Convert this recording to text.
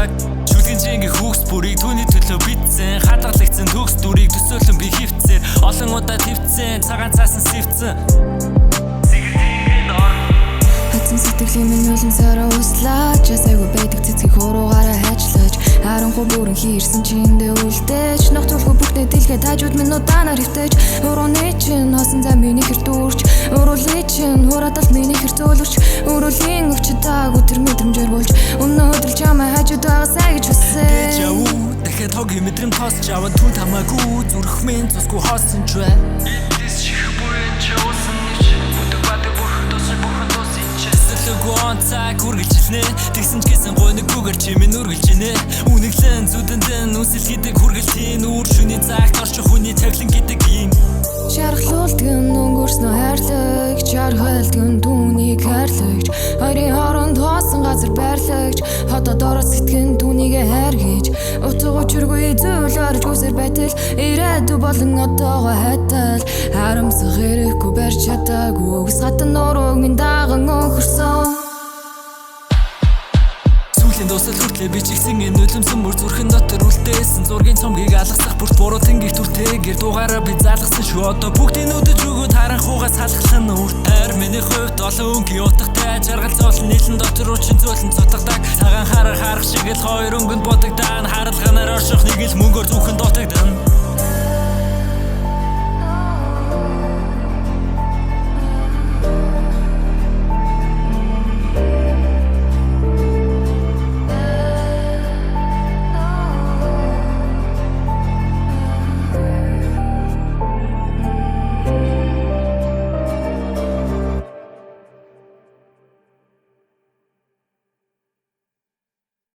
цаг шүлгэн чинги хүүхс бүрийг түүний төлөө битсэн хадгалагдсан төгс дүрийг төсөөлөн би хөвцсөн олон удаа твцсэн цагаан цаасан сэвцэн хатсан сэтгэлийн минь үлэн сараа услаач асайгүй байдаг цэцгийг хуруугаараа хайчлаач харанхуй бүрэн хийрсэн чиндээ үлдээч нөх зүлгүй бүхнээ дэлгээ тажууд минь удаанаар хөвтөж урууны чинь хосон зам миний хэр дүүрч уруулын чинь хураадал миний хэр зөөлөрч уруулын өвчтааг өтер мэдрэмжээр болж өмнө өдрөл чамаа хажууд байгаасаа гэж хүссэн дахиад хогийн мэдрэм тосч аваад түн тамаагүй зүрх минь цусгүй хоосон ч бай эдис чих бүрэн чөөсөн нич бүдэг бадаг бүрхэн тосч бүрхэн тосын ч эсэлгүй он цаг хүргэлжлэнэ тэгсэн ч гэсэн гойноггүйгээр чимээ нүргэлж ийнэ үнэглэн зүдэндэн үсэл гэдэг хүргэлтийн үүр шүний цагт орчих хүний цавлан гэдэг юм шархлуулдгэн өнгөрснө хайрлагч чархайлдгэн түүнийг хайрлагч хоёрын хооронд хоосон газар байрлагч хотод ороод сэтгэн түүнийгээ хайргийж утга учиргүй зүйл орж үсэр байтал ирээдүй болон одоогоо хайтал харамсах хэрэггүй барьж чадаагүй үгс хатан нурууг минь даган өнгөрсөн Дусал хүртлээ би чигсэн энэ нулимсэн бүр зүрхэн дотор үлдээсэн зургийн цомгийг алгасах бүрт буруу тэнгих түртээгэр дугаараа би залгасан шүү одоо бүгдийн үдэж өгөөд харанхуугаас салхлан үрт хайр миний хувьд олон өнгийн утгатай жаргал зоолн нийлэн дотор үчин зөөлөн цутгадаг цагаан харах шиг л хоёр өнгөнд бодогдан харалганаар орших нэг л мөнгөөр зүхэн дутагдана